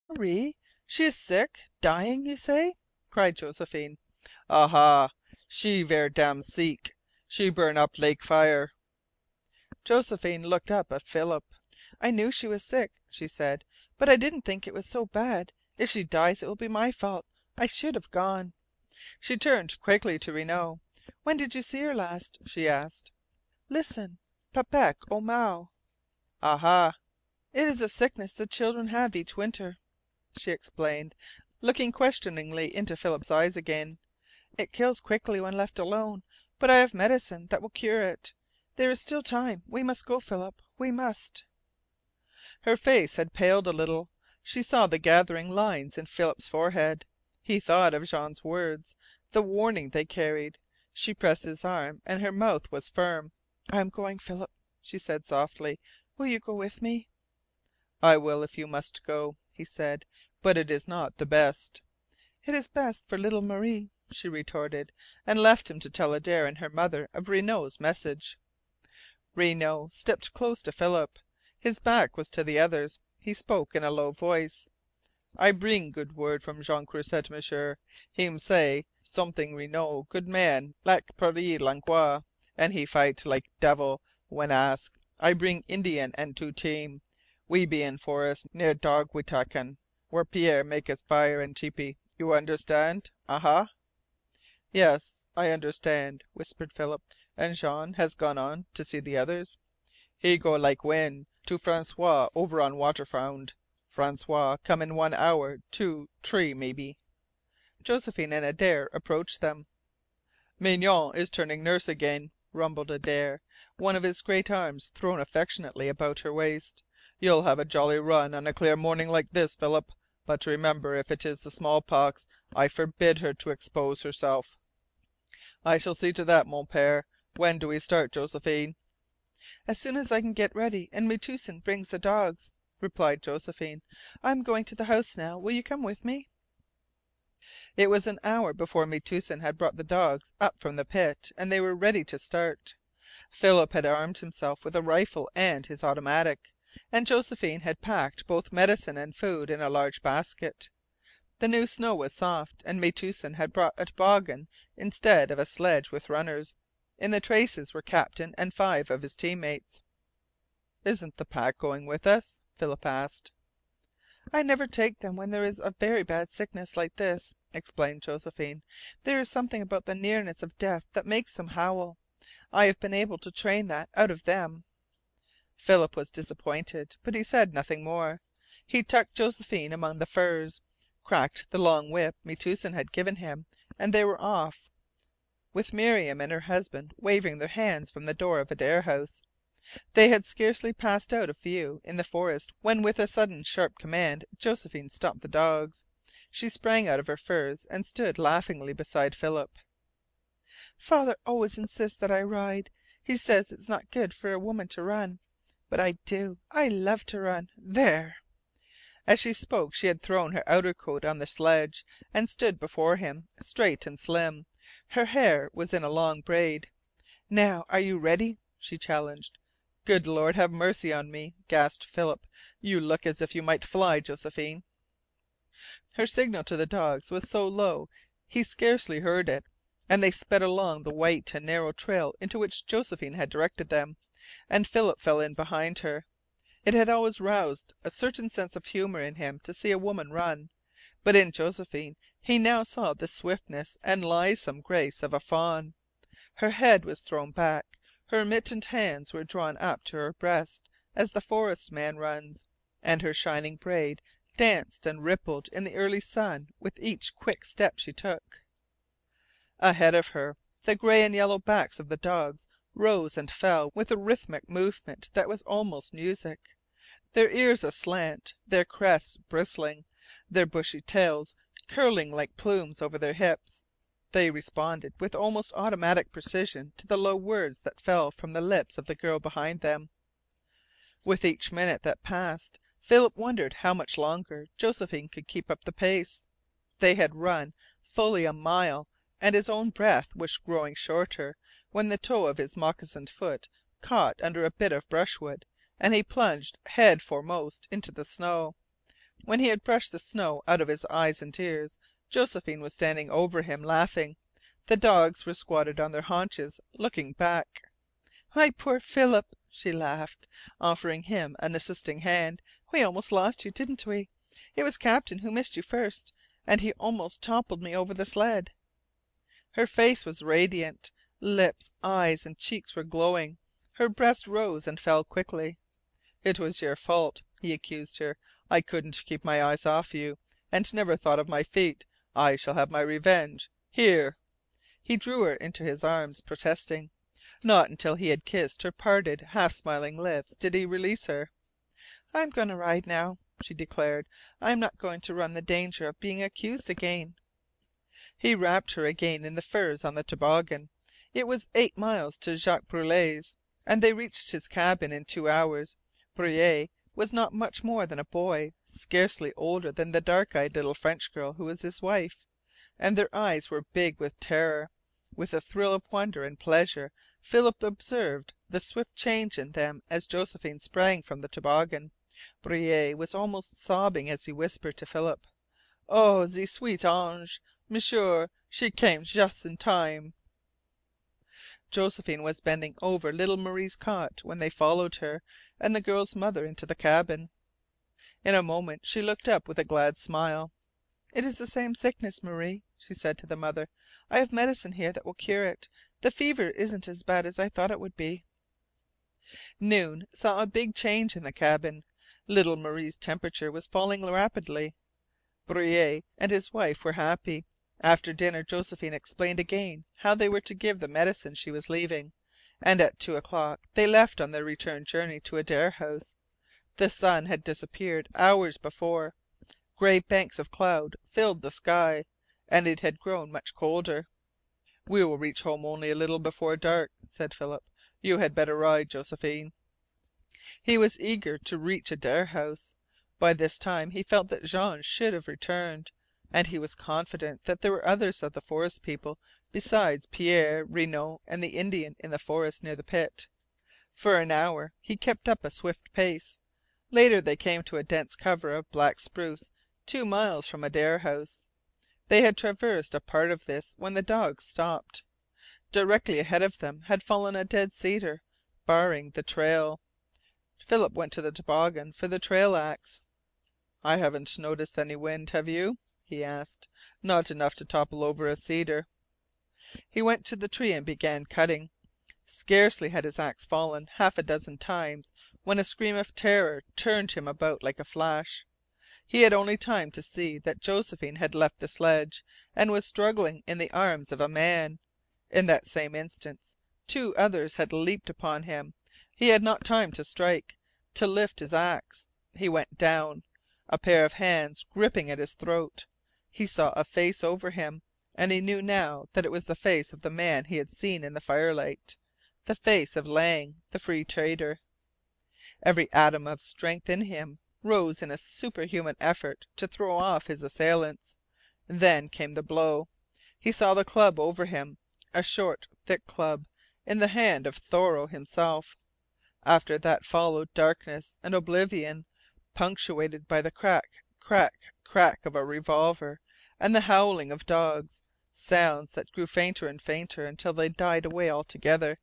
Marie? She is sick? Dying, you say?" cried Josephine. Aha! She ver' dam seek. She burn up lake fire." Josephine looked up at Philip. "I knew she was sick," she said. "But I didn't think it was so bad. If she dies it will be my fault. I should have gone." She turned quickly to Renault. "When did you see her last?" she asked. "Listen. Papek au mau." Aha! "It is a sickness the children have each winter," she explained, looking questioningly into Philip's eyes again. "It kills quickly when left alone. But I have medicine that will cure it. There is still time. We must go, Philip. We must." Her face had paled a little. She saw the gathering lines in Philip's forehead. He thought of Jean's words, the warning they carried. She pressed his arm, and her mouth was firm. "I am going, Philip," she said softly. "Will you go with me?" "I will if you must go," he said. "But it is not the best." "It is best for little Marie," she retorted, and left him to tell Adare and her mother of Renault's message. Renault stepped close to Philip. His back was to the others. He spoke in a low voice. "I bring good word from Jean Croisset, M'sieur. Him say somet'ing Renault good man lak Paris Langlois, and he fight lak devil when ask. I bring Indian and 2 team. We be in forest near Dog Witakan, where Pierre make his fire and tepee. You understand? Aha!" "Yes, I understand," whispered Philip. "And Jean has gone on to see the others?" "He go like wind to Francois over on Waterfound. Francois come in 1 hour 2 3 maybe." Josephine and Adare approached them. "Mignonne is turning nurse again," rumbled Adare, one of his great arms thrown affectionately about her waist. "You'll have a jolly run on a clear morning like this, Philip. But remember, if it is the smallpox, I forbid her to expose herself." "I shall see to that, Mon Pere. When do we start, Josephine?" "As soon as I can get ready and Metoosin brings the dogs," replied Josephine. "I am going to the house now. Will you come with me?" It was an hour before Metoosin had brought the dogs up from the pit, and they were ready to start. Philip had armed himself with a rifle and his automatic, and Josephine had packed both medicine and food in a large basket. The new snow was soft, and Metoosin had brought a toboggan instead of a sledge with runners. In the traces were Captain and 5 of his team mates. "Isn't the pack going with us?" Philip asked. "I never take them when there is a very bad sickness like this," explained Josephine. "There is something about the nearness of death that makes them howl. I have been able to train that out of them." Philip was disappointed, but he said nothing more. He tucked Josephine among the furs, cracked the long whip Metoosin had given him, and they were off, with Miriam and her husband waving their hands from the door of Adare House. They had scarcely passed out of view in the forest when with a sudden sharp command Josephine stopped the dogs. She sprang out of her furs and stood laughingly beside Philip. "Father always insists that I ride. He says it's not good for a woman to run. But I do. I love to run. There!" As she spoke she had thrown her outer coat on the sledge, and stood before him, straight and slim. Her hair was in a long braid. "Now are you ready?" she challenged. "Good Lord have mercy on me!" gasped Philip. "You look as if you might fly, Josephine." Her signal to the dogs was so low he scarcely heard it, and they sped along the white and narrow trail into which Josephine had directed them, and Philip fell in behind her. It had always roused a certain sense of humour in him to see a woman run, but in Josephine he now saw the swiftness and lithesome grace of a fawn. Her head was thrown back, her mittened hands were drawn up to her breast as the forest man runs, and her shining braid danced and rippled in the early sun with each quick step she took. Ahead of her the gray and yellow backs of the dogs rose and fell with a rhythmic movement that was almost music. Their ears aslant, their crests bristling, their bushy tails curling like plumes over their hips, they responded with almost automatic precision to the low words that fell from the lips of the girl behind them. With each minute that passed Philip wondered how much longer Josephine could keep up the pace. They had run fully a mile, and his own breath was growing shorter when the toe of his moccasined foot caught under a bit of brushwood, and he plunged head foremost into the snow. When he had brushed the snow out of his eyes and ears, Josephine was standing over him, laughing. The dogs were squatted on their haunches, looking back. "My poor Philip," she laughed, offering him an assisting hand. "We almost lost you, didn't we? It was Captain who missed you first, and he almost toppled me over the sled." Her face was radiant. Lips, eyes, and cheeks were glowing. Her breast rose and fell quickly. "It was your fault," he accused her. "I couldn't keep my eyes off you, and never thought of my feet. I shall have my revenge. Here!" He drew her into his arms, protesting. Not until he had kissed her parted, half smiling lips did he release her. "I'm going to ride now," she declared. "I'm not going to run the danger of being accused again." He wrapped her again in the furs on the toboggan. It was 8 miles to Jacques Breuil's, and they reached his cabin in 2 hours. Breuil was not much more than a boy, scarcely older than the dark eyed little French girl who was his wife, and their eyes were big with terror. With a thrill of wonder and pleasure Philip observed the swift change in them as Josephine sprang from the toboggan. Breuil was almost sobbing as he whispered to Philip: "Oh, ze sweet ange! M'sieur, she came jus' in time!" Josephine was bending over little Marie's cot when they followed her and the girl's mother into the cabin. In a moment she looked up with a glad smile. "It is the same sickness, Marie," she said to the mother. "I have medicine here that will cure it. The fever isn't as bad as I thought it would be." Noon saw a big change in the cabin. Little Marie's temperature was falling rapidly. Breuil and his wife were happy. After dinner Josephine explained again how they were to give the medicine she was leaving, and at 2 o'clock they left on their return journey to Adare House. The sun had disappeared hours before. Gray banks of cloud filled the sky, and it had grown much colder. "We will reach home only a little before dark," said Philip. "You had better ride, Josephine." He was eager to reach Adare House. By this time he felt that Jean should have returned, and he was confident that there were others of the forest people besides Pierre, Renault, and the Indian in the forest near the pit. For an hour he kept up a swift pace. Later they came to a dense cover of black spruce 2 miles from Adare House. They had traversed a part of this when the dogs stopped. Directly ahead of them had fallen a dead cedar, barring the trail. Philip went to the toboggan for the trail axe. "I haven't noticed any wind, have you?" he asked. "Not enough to topple over a cedar." He went to the tree and began cutting. Scarcely had his axe fallen half a dozen times when a scream of terror turned him about like a flash. He had only time to see that Josephine had left the sledge and was struggling in the arms of a man. In that same instant 2 others had leaped upon him. He had not time to strike, to lift his axe. He went down, a pair of hands gripping at his throat. He saw a face over him, and he knew now that it was the face of the man he had seen in the firelight, the face of Lang, the Free Trader. Every atom of strength in him rose in a superhuman effort to throw off his assailants. Then came the blow. He saw the club over him, a short, thick club, in the hand of Thoreau himself. After that followed darkness and oblivion, punctuated by the crack, crack, crack of a revolver and the howling of dogs, sounds that grew fainter and fainter until they died away altogether,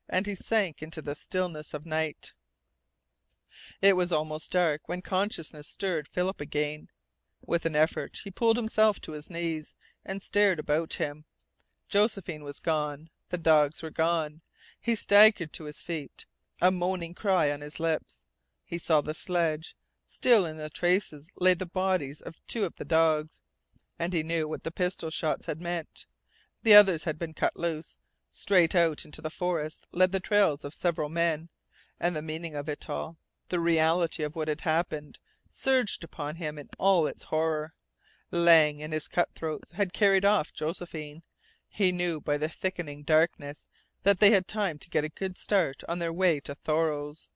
and he sank into the stillness of night. It was almost dark when consciousness stirred Philip again. With an effort he pulled himself to his knees and stared about him. Josephine was gone. The dogs were gone. He staggered to his feet, a moaning cry on his lips. He saw the sledge. Still in the traces lay the bodies of 2 of the dogs, and he knew what the pistol shots had meant. The others had been cut loose. Straight out into the forest led the trails of several men, and the meaning of it all, the reality of what had happened, surged upon him in all its horror. Lang and his cutthroats had carried off Josephine. He knew by the thickening darkness that they had time to get a good start on their way to Thoreau's.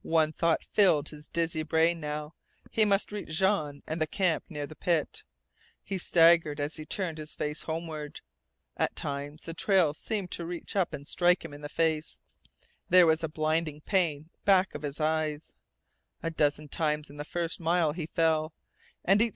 One thought filled his dizzy brain now. He must reach Jean and the camp near the pit. He staggered as he turned his face homeward. At times the trail seemed to reach up and strike him in the face. There was a blinding pain back of his eyes. A dozen times in the first mile he fell, and each